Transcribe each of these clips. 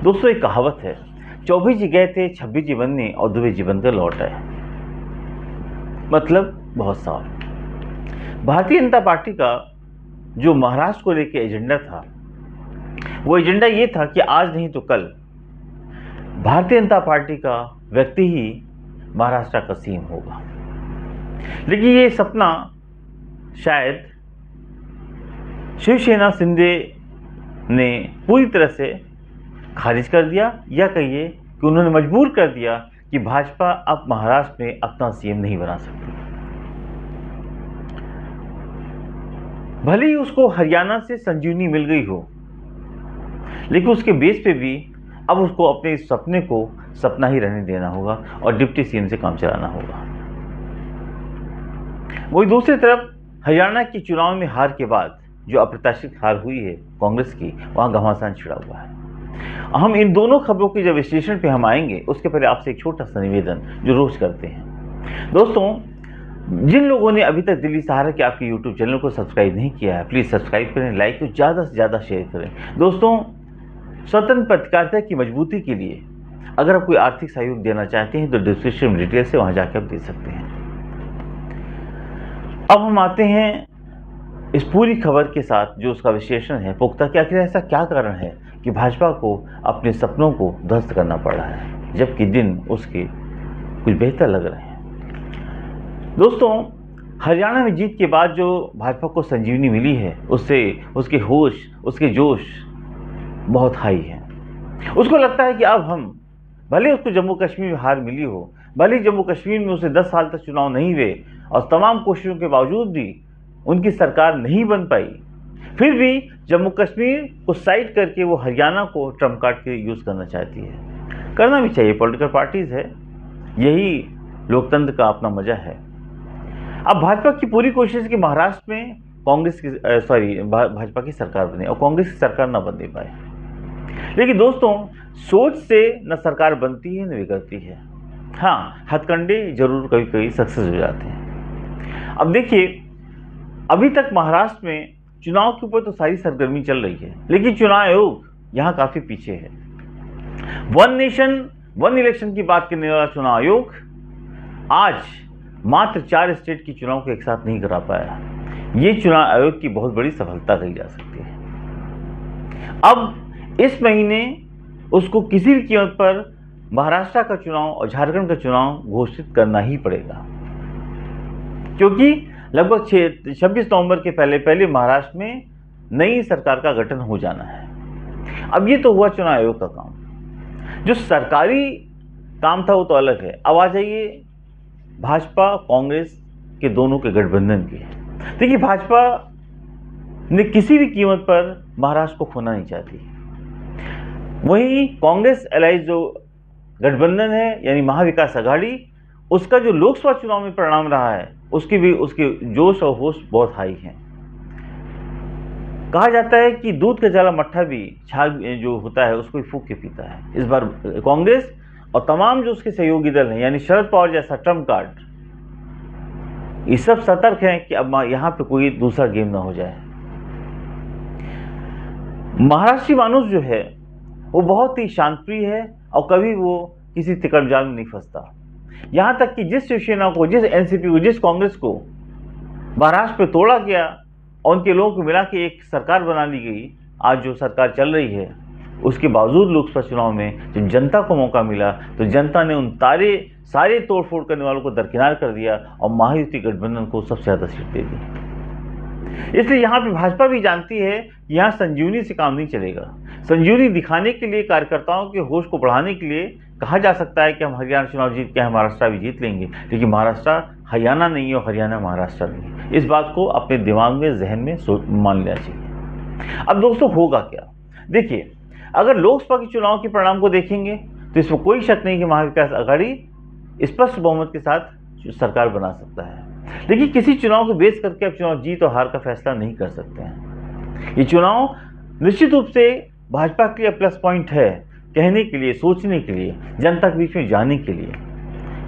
दोस्तों, एक कहावत है, 24 जी गए थे 26 जी बनने और दुबे जी बनकर लौट आए। मतलब बहुत साफ। भारतीय जनता पार्टी का जो महाराष्ट्र को लेकर एजेंडा था, वो एजेंडा ये था कि आज नहीं तो कल भारतीय जनता पार्टी का व्यक्ति ही महाराष्ट्र का सीएम होगा। लेकिन ये सपना शायद शिवसेना शिंदे ने पूरी तरह से खारिज कर दिया, या कहिए कि उन्होंने मजबूर कर दिया कि भाजपा अब महाराष्ट्र में अपना सीएम नहीं बना सकती। भले ही उसको हरियाणा से संजीवनी मिल गई हो, लेकिन उसके बेस पे भी अब उसको अपने इस सपने को सपना ही रहने देना होगा और डिप्टी सीएम से काम चलाना होगा। वही दूसरी तरफ हरियाणा के चुनाव में हार के बाद जो अप्रत्याशित हार हुई है कांग्रेस की, वहां घमासान छिड़ा हुआ है। हम इन दोनों खबरों के जब विश्लेषण पे हम आएंगे, उसके पहले आपसे एक छोटा सा निवेदन जो रोज करते हैं। दोस्तों, जिन लोगों ने अभी तक दिल्ली सहारा के आपके यूट्यूब चैनल को सब्सक्राइब नहीं किया है, प्लीज सब्सक्राइब करें, लाइक करें, ज़्यादा से ज़्यादा शेयर करें। दोस्तों, स्वतंत्र पत्रकारिता की मजबूती के लिए अगर आप कोई आर्थिक सहयोग देना चाहते हैं तो डिस्क्रिप्शन में डिटेल से वहां जाकर आप दे सकते हैं। अब हम आते हैं इस पूरी खबर के साथ जो उसका विश्लेषण है पुख्ता कि आखिर ऐसा क्या कारण है कि भाजपा को अपने सपनों को ध्वस्त करना पड़ रहा है, जबकि दिन उसके कुछ बेहतर लग रहे हैं। दोस्तों, हरियाणा में जीत के बाद जो भाजपा को संजीवनी मिली है, उससे उसके होश, उसके जोश बहुत हाई है। उसको लगता है कि अब हम, भले उसको जम्मू कश्मीर में हार मिली हो, भले जम्मू कश्मीर में उसे 10 साल तक चुनाव नहीं हुए और तमाम कोशिशों के बावजूद भी उनकी सरकार नहीं बन पाई, फिर भी जम्मू कश्मीर को साइड करके वो हरियाणा को ट्रम्प कार्ड के यूज करना चाहती है। करना भी चाहिए, पॉलिटिकल पार्टीज है, यही लोकतंत्र का अपना मजा है। अब भाजपा की पूरी कोशिश कि महाराष्ट्र में कांग्रेस की भाजपा की सरकार बने और कांग्रेस की सरकार ना बनने पाए। लेकिन दोस्तों, सोच से न सरकार बनती है न बिगड़ती है। हाँ, हथकंडे जरूर कभी कभी सक्सेस हो जाते हैं। अब देखिए, अभी तक महाराष्ट्र में चुनाव के ऊपर तो सारी सरगर्मी चल रही है, लेकिन चुनाव आयोग यहां काफी पीछे है। वन नेशन वन इलेक्शन की बात करने वाला चुनाव आयोग आज मात्र 4 स्टेट की चुनाव को एक साथ नहीं करा पाया। ये चुनाव आयोग की बहुत बड़ी सफलता कही जा सकती है। अब इस महीने उसको किसी भी कीमत पर महाराष्ट्र का चुनाव और झारखंड का चुनाव घोषित करना ही पड़ेगा, क्योंकि लगभग 26 नवंबर के पहले पहले महाराष्ट्र में नई सरकार का गठन हो जाना है। अब ये तो हुआ चुनाव आयोग का काम। जो सरकारी काम था वो तो अलग है। अब आ जाइए भाजपा कांग्रेस के दोनों के गठबंधन के। देखिए, भाजपा ने किसी भी कीमत पर महाराष्ट्र को खोना नहीं चाहती। वहीं कांग्रेस एलाइज जो गठबंधन है, यानी महाविकास आघाड़ी, उसका जो लोकसभा चुनाव में परिणाम रहा है, उसके जोश और होश बहुत हाई हैं। कहा जाता है कि दूध का जला मट्ठा भी छाग जो होता है उसको ही फूंक के पीता है। इस बार कांग्रेस और तमाम जो उसके सहयोगी दल हैं, यानी शरद पवार जैसा ट्रम्प कार्ड, ये सब सतर्क हैं कि अब यहां पे कोई दूसरा गेम ना हो जाए। महाराष्ट्री मानुष जो है वो बहुत ही शांतप्रिय है और कभी वो किसी तिकड़म में नहीं फंसता। यहां तक कि जिस शिवसेना को, जिस एनसीपी को, जिस कांग्रेस को महाराष्ट्र पे तोड़ा गया और उनके लोगों को मिला के एक सरकार बना ली गई, आज जो सरकार चल रही है, उसके बावजूद लोकसभा चुनाव में जब जनता को मौका मिला तो जनता ने उन सारे तोड़फोड़ करने वालों को दरकिनार कर दिया और महायुति गठबंधन को सबसे ज्यादा सीट दे दी। इसलिए यहाँ पे भाजपा भी जानती है कि यहाँ संजीवनी से काम नहीं चलेगा। संजीवनी दिखाने के लिए, कार्यकर्ताओं के होश को बढ़ाने के लिए कहा जा सकता है कि हम हरियाणा चुनाव जीत के महाराष्ट्र भी जीत लेंगे, लेकिन महाराष्ट्र हरियाणा नहीं है और हरियाणा महाराष्ट्र नहीं है। इस बात को अपने दिमाग में, जहन में मान लेना चाहिए। अब दोस्तों, होगा क्या? देखिए, अगर लोकसभा के चुनाव के परिणाम को देखेंगे तो इसमें कोई शक नहीं कि महाविकास आघाड़ी स्पष्ट बहुमत के साथ सरकार बना सकता है। लेकिन किसी चुनाव को बेस करके आप चुनाव जीत और हार का फैसला नहीं कर सकते हैं। ये चुनाव निश्चित रूप से भाजपा के लिए प्लस पॉइंट है, कहने के लिए, सोचने के लिए, जनता के बीच में जाने के लिए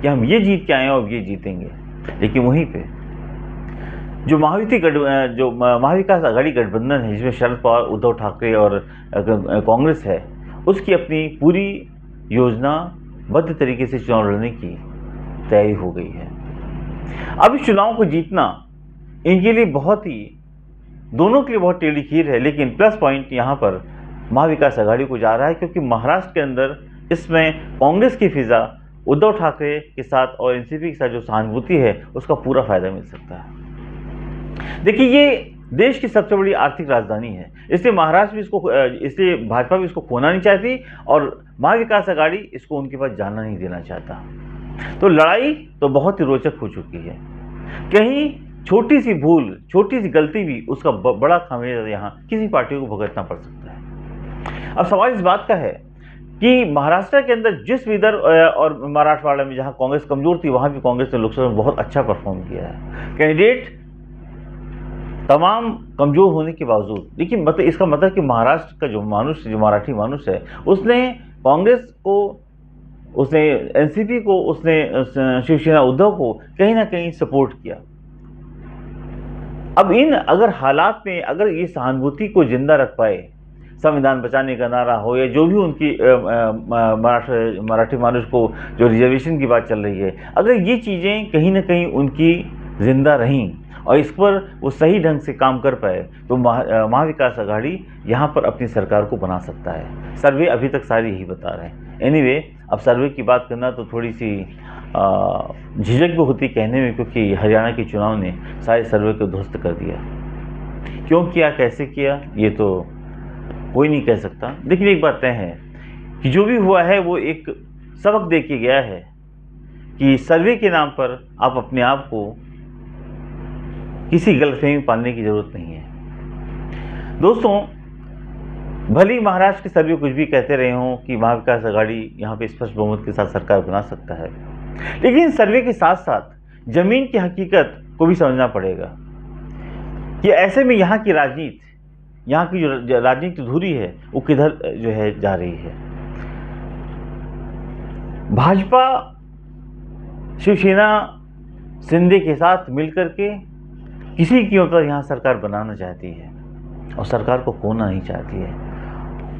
कि हम ये जीत के आए हैं और ये जीतेंगे। लेकिन वहीं पे जो महाविकास आघाड़ी गठबंधन है, जिसमें शरद पवार, उद्धव ठाकरे और कांग्रेस है, उसकी अपनी पूरी योजनाबद्ध तरीके से चुनाव लड़ने की तैयारी हो गई है। अब इस चुनाव को जीतना इनके लिए दोनों के लिए बहुत टेढ़ी खीर है, लेकिन प्लस पॉइंट यहाँ पर महाविकास आघाड़ी को जा रहा है, क्योंकि महाराष्ट्र के अंदर इसमें कांग्रेस की फिजा उद्धव ठाकरे के साथ और एनसीपी के साथ जो सहानुभूति है उसका पूरा फायदा मिल सकता है। देखिए, ये देश की सबसे बड़ी आर्थिक राजधानी है, इसलिए महाराष्ट्र भी इसलिए भाजपा भी इसको खोना नहीं चाहती और महाविकास आघाड़ी इसको उनके पास जाना नहीं देना चाहता। तो लड़ाई तो बहुत ही रोचक हो चुकी है। कहीं छोटी सी भूल, छोटी सी गलती भी उसका बड़ा खामियाजा यहाँ किसी पार्टी को भुगतना पड़ सकता है। अब सवाल इस बात का है कि महाराष्ट्र के अंदर जिस विदर्भ और मराठवाड़ा में जहाँ कांग्रेस कमजोर थी, वहाँ भी कांग्रेस ने लोकसभा में बहुत अच्छा परफॉर्म किया है। कैंडिडेट तमाम कमजोर होने के बावजूद, लेकिन मतलब इसका मतलब कि महाराष्ट्र का जो मराठी मानुष है, उसने कांग्रेस को, उसने एनसीपी को, उसने शिवसेना उद्धव को कहीं ना कहीं सपोर्ट किया। अब अगर हालात में अगर ये सहानुभूति को जिंदा रख पाए, संविधान बचाने का नारा हो या जो भी उनकी मराठी मानुष को जो रिजर्वेशन की बात चल रही है, अगर ये चीज़ें कहीं ना कहीं उनकी जिंदा रहीं और इस पर वो सही ढंग से काम कर पाए, तो महाविकास आघाड़ी यहाँ पर अपनी सरकार को बना सकता है। सर्वे अभी तक सारे यही बता रहे हैं। एनीवे, अब सर्वे की बात करना तो थोड़ी सी झिझक भी होती कहने में, क्योंकि हरियाणा के चुनाव ने सारे सर्वे को ध्वस्त कर दिया। क्यों किया, कैसे किया, ये तो कोई नहीं कह सकता, लेकिन एक बात तय है कि जो भी हुआ है वो एक सबक दे के गया है कि सर्वे के नाम पर आप अपने आप को किसी गलतफहमी में पालने की जरूरत नहीं है। दोस्तों, भले ही महाराष्ट्र के सर्वे कुछ भी कहते रहे हों कि महाविकास आघाड़ी यहाँ पे स्पष्ट बहुमत के साथ सरकार बना सकता है, लेकिन सर्वे के साथ साथ जमीन की हकीकत को भी समझना पड़ेगा कि ऐसे में यहाँ की राजनीति, यहाँ की जो राजनीतिक धुरी है वो किधर जो है जा रही है। भाजपा शिवसेना शिंदे के साथ मिलकर के किसी कीमत पर यहाँ सरकार बनाना चाहती है और सरकार को खोना नहीं चाहती है,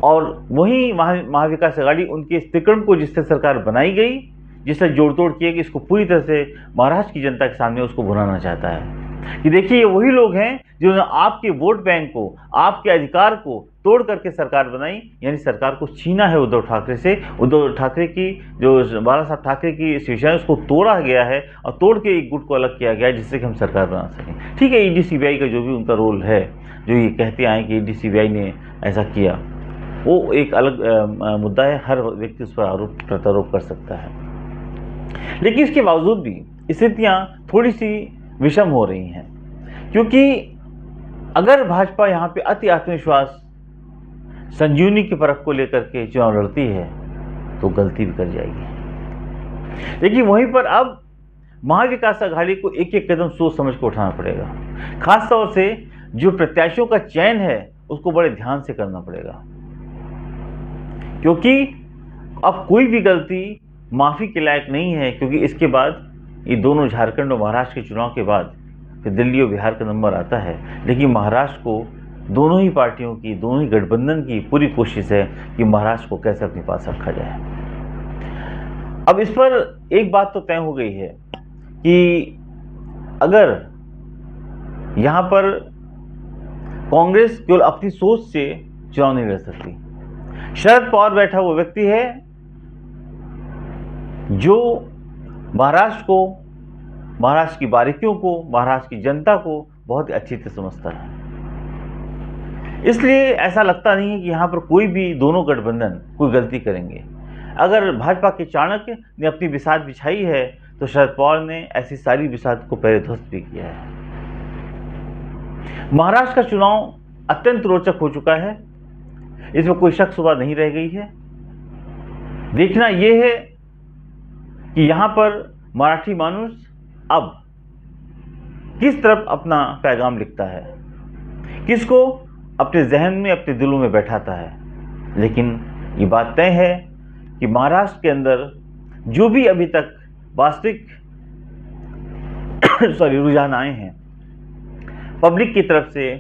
और वहीं महाविकास आघाड़ी उनके इस तिक्रम को जिससे सरकार बनाई गई, जिससे जोड़ तोड़ किए कि इसको पूरी तरह से महाराष्ट्र की जनता के सामने उसको भुनाना चाहता है कि देखिए, ये वही लोग हैं जिन्होंने आपके वोट बैंक को, आपके अधिकार को तोड़ करके सरकार बनाई, यानी सरकार को छीना है उद्धव ठाकरे से। उद्धव ठाकरे की जो बाला साहब ठाकरे की शिवसेना है उसको तोड़ा गया है और तोड़ के एक गुट को अलग किया गया है जिससे कि हम सरकार बना सकें। ठीक है, ईडी सीबीआई का जो भी उनका रोल है, जो ये कहते आए कि ईडी सीबीआई ने ऐसा किया, वो एक अलग मुद्दा है, हर व्यक्ति उस पर आरोप प्रत्यारोप कर सकता है। लेकिन इसके बावजूद भी स्थितियाँ थोड़ी सी विषम हो रही हैं, क्योंकि अगर भाजपा यहाँ पे अति आत्मविश्वास संजीवनी के परख को लेकर के चुनाव लड़ती है तो गलती भी कर जाएगी। लेकिन वहीं पर अब महाविकास आघाड़ी को एक एक कदम सोच समझ कर उठाना पड़ेगा। खास तौर से जो प्रत्याशियों का चयन है उसको बड़े ध्यान से करना पड़ेगा, क्योंकि अब कोई भी गलती माफ़ी के लायक नहीं है, क्योंकि इसके बाद ये दोनों झारखंड और महाराष्ट्र के चुनाव के बाद फिर दिल्ली और बिहार का नंबर आता है। लेकिन महाराष्ट्र को दोनों ही पार्टियों की, दोनों ही गठबंधन की पूरी कोशिश है कि महाराष्ट्र को कैसे अपने पास रखा जाए। अब इस पर एक बात तो तय हो गई है कि अगर यहाँ पर कांग्रेस केवल अपनी सोच से चुनाव नहीं लड़ सकती, शरद पवार बैठा वो व्यक्ति है जो महाराष्ट्र को, महाराष्ट्र की बारीकियों को, महाराष्ट्र की जनता को बहुत अच्छी तरह समझता है। इसलिए ऐसा लगता नहीं है कि यहाँ पर कोई भी दोनों गठबंधन कोई गलती करेंगे। अगर भाजपा के चाणक्य ने अपनी बिसात बिछाई है तो शरद पवार ने ऐसी सारी बिसात को पहले ध्वस्त भी किया है। महाराष्ट्र का चुनाव अत्यंत रोचक हो चुका है, इसमें कोई शक शुबा नहीं रह गई है। देखना यह है कि यहाँ पर मराठी मानुष अब किस तरफ अपना पैगाम लिखता है, किसको अपने जहन में, अपने दिलों में बैठाता है। लेकिन ये बात तय है कि महाराष्ट्र के अंदर जो भी अभी तक वास्तविक रुझान आए हैं पब्लिक की तरफ से,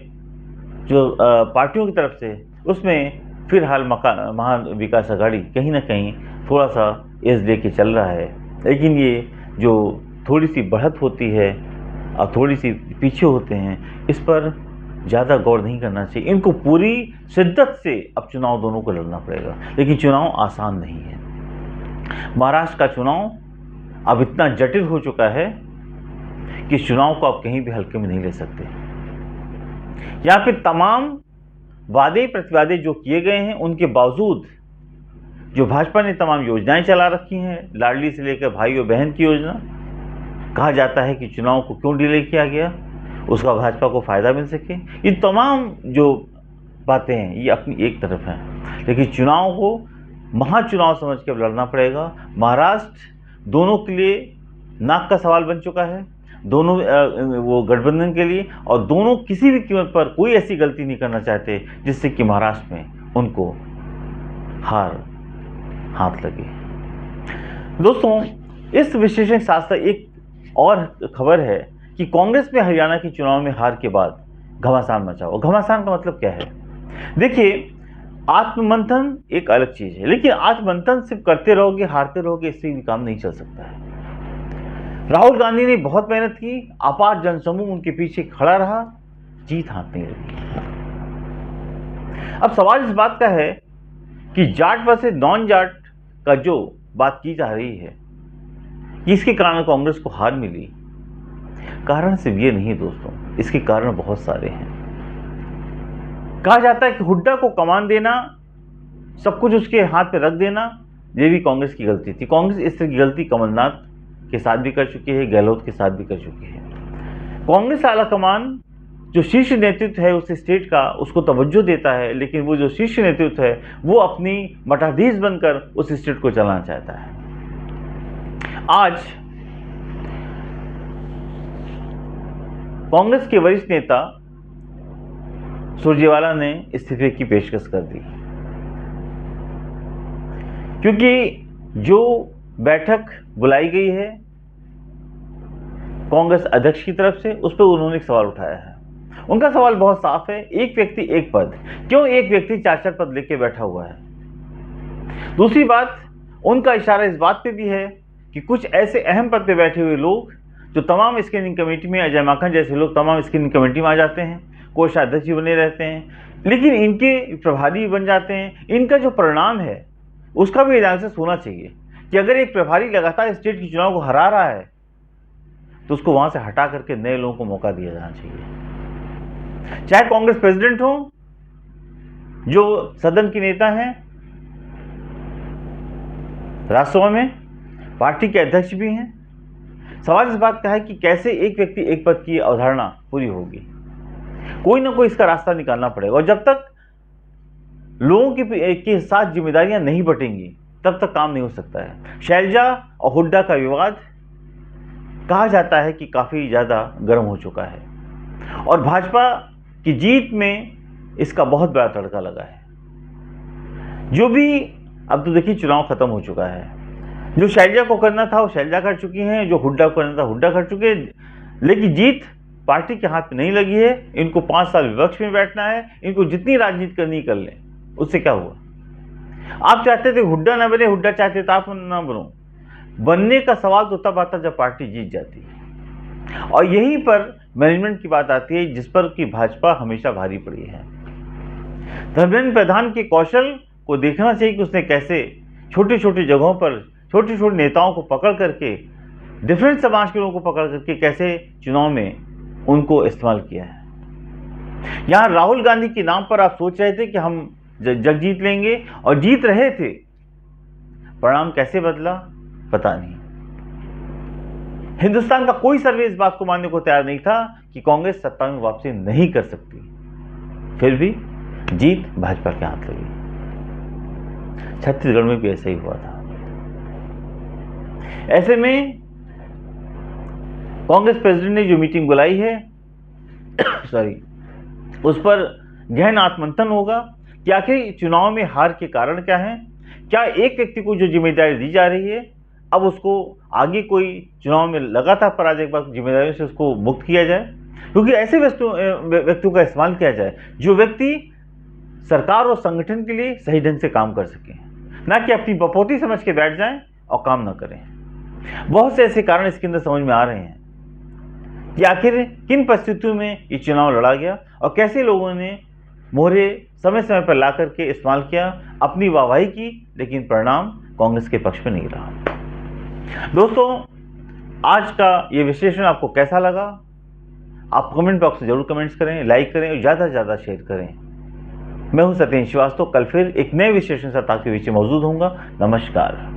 जो पार्टियों की तरफ से, उसमें फिलहाल महाविकास आघाड़ी कहीं ना कहीं थोड़ा सा एज लेके चल रहा है, लेकिन ये जो थोड़ी सी बढ़त होती है और थोड़ी सी पीछे होते हैं, इस पर ज़्यादा गौर नहीं करना चाहिए। इनको पूरी शिद्दत से अब चुनाव दोनों को लड़ना पड़ेगा, लेकिन चुनाव आसान नहीं है। महाराष्ट्र का चुनाव अब इतना जटिल हो चुका है कि चुनाव को आप कहीं भी हल्के में नहीं ले सकते। यहाँ पे तमाम वादे प्रतिवादे जो किए गए हैं, उनके बावजूद जो भाजपा ने तमाम योजनाएं चला रखी हैं, लाडली से लेकर भाई और बहन की योजना, कहा जाता है कि चुनाव को क्यों डिले किया गया, उसका भाजपा को फायदा मिल सके। ये तमाम जो बातें हैं ये अपनी एक तरफ हैं, लेकिन चुनाव को महाचुनाव समझ के लड़ना पड़ेगा। महाराष्ट्र दोनों के लिए नाक का सवाल बन चुका है, दोनों वो गठबंधन के लिए, और दोनों किसी भी कीमत पर कोई ऐसी गलती नहीं करना चाहते जिससे कि महाराष्ट्र में उनको हार हाथ लगे। दोस्तों, इस विश्लेषण के साथ साथ एक और खबर है कि कांग्रेस में हरियाणा के चुनाव में हार के बाद घमासान मचा हुआ। घमासान का मतलब क्या है? देखिए, आत्ममंथन एक अलग चीज है, लेकिन आत्ममंथन सिर्फ करते रहोगे, हारते रहोगे, इससे भी काम नहीं चल सकता है। राहुल गांधी ने बहुत मेहनत की, अपार जनसमूह उनके पीछे खड़ा रहा, जीत हाथ नहीं लगी। अब सवाल इस बात का है कि जाट वर्सेस नॉन जाट का जो बात की जा रही है, इसके कारण कांग्रेस को हार मिली, कारण सिर्फ ये नहीं दोस्तों, इसके कारण बहुत सारे हैं। कहा जाता है कि हुड्डा को कमान देना, सब कुछ उसके हाथ पे रख देना, ये भी कांग्रेस की गलती थी। कांग्रेस इस तरह की गलती कमलनाथ के साथ भी कर चुकी है, गहलोत के साथ भी कर चुकी है। कांग्रेस आला कमान जो शीर्ष नेतृत्व है उस स्टेट का, उसको तवज्जो देता है, let वो जो शीर्ष नेतृत्व है वो अपनी मठाधीश बनकर उस स्टेट को चलाना चाहता है। आज कांग्रेस के वरिष्ठ नेता सुरजेवाला ने इस्तीफे की पेशकश कर दी, क्योंकि जो बैठक बुलाई गई है कांग्रेस अध्यक्ष की तरफ से, उस पर उन्होंने एक सवाल उठाया है। उनका सवाल बहुत साफ है, एक व्यक्ति एक पद, क्यों एक व्यक्ति 4-4 पद लेके बैठा हुआ है? दूसरी बात, उनका इशारा इस बात पे भी है कि कुछ ऐसे अहम पद पे बैठे हुए लोग जो तमाम स्क्रीनिंग कमेटी में, अजय माखन जैसे लोग तमाम स्क्रीनिंग कमेटी में आ जाते हैं, कोषाध्यक्ष बने रहते हैं, लेकिन इनके प्रभारी बन जाते हैं। इनका जो परिणाम है उसका भी एनालिसिस होना चाहिए कि अगर एक प्रभारी लगातार स्टेट के चुनाव को हरा रहा है तो उसको वहां से हटा करके नए लोगों को मौका दिया जाना चाहिए। चाहे कांग्रेस प्रेसिडेंट हो, जो सदन के नेता हैं, राज्यसभा में पार्टी के अध्यक्ष भी हैं। सवाल इस बात का है कि कैसे एक व्यक्ति एक पद की अवधारणा पूरी होगी। कोई ना कोई इसका रास्ता निकालना पड़ेगा, और जब तक लोगों के साथ जिम्मेदारियां नहीं बटेंगी तब तक काम नहीं हो सकता है। शैलजा और हुड्डा का विवाद कहा जाता है कि काफी ज्यादा गर्म हो चुका है, और भाजपा की जीत में इसका बहुत बड़ा तड़का लगा है। जो भी, अब तो देखिए चुनाव खत्म हो चुका है, जो शैलजा को करना था वो शैलजा कर चुकी हैं, जो हुड्डा को करना था हुड्डा कर चुके हैं, लेकिन जीत पार्टी के हाथ में नहीं लगी है। इनको 5 साल विपक्ष में बैठना है, इनको जितनी राजनीति करनी कर लें। उससे क्या हुआ? आप चाहते थे हुड्डा ना बने, हुड्डा चाहते थे आप ना बनो। बनने का सवाल तो तब आता जब पार्टी जीत जाती है, और यहीं पर मैनेजमेंट की बात आती है, जिस पर कि भाजपा हमेशा भारी पड़ी है। धर्मेंद्र प्रधान के कौशल को देखना चाहिए कि उसने कैसे छोटी छोटी जगहों पर छोटे छोटे नेताओं को पकड़ करके, डिफरेंट समाज के लोगों को पकड़ करके कैसे चुनाव में उनको इस्तेमाल किया है। यहां राहुल गांधी के नाम पर आप सोच रहे थे कि हम जग जीत लेंगे, और जीत रहे थे, परिणाम कैसे बदला पता नहीं। हिंदुस्तान का कोई सर्वे इस बात को मानने को तैयार नहीं था कि कांग्रेस सत्ता में वापसी नहीं कर सकती, फिर भी जीत भाजपा के हाथ लगी। छत्तीसगढ़ में भी ऐसा ही हुआ था। ऐसे में कांग्रेस प्रेसिडेंट ने जो मीटिंग बुलाई है उस पर गहन आत्ममंथन होगा कि आखिर चुनाव में हार के कारण क्या है। क्या एक व्यक्ति को जो जिम्मेदारी दी जा रही है, अब उसको आगे कोई चुनाव में लगातार पराजय के बाद जिम्मेदारियों से उसको मुक्त किया जाए, क्योंकि ऐसे व्यक्तियों का इस्तेमाल किया जाए जो व्यक्ति सरकार और संगठन के लिए सही ढंग से काम कर सकें, ना कि अपनी बपोती समझ के बैठ जाएं और काम ना करें। बहुत से ऐसे कारण इसके अंदर समझ में आ रहे हैं कि आखिर किन परिस्थितियों में ये चुनाव लड़ा गया और कैसे लोगों ने मोहरे समय समय पर ला करके इस्तेमाल किया, अपनी वाहवाही की, लेकिन परिणाम कांग्रेस के पक्ष में नहीं रहा। दोस्तों, आज का ये विश्लेषण आपको कैसा लगा? आप कमेंट बॉक्स में जरूर कमेंट्स करें, लाइक करें और ज़्यादा से ज़्यादा शेयर करें। मैं हूं सत्येंद्र श्रीवास्तव। कल फिर एक नए विश्लेषण के साथ आपके बीच में मौजूद होऊंगा। नमस्कार।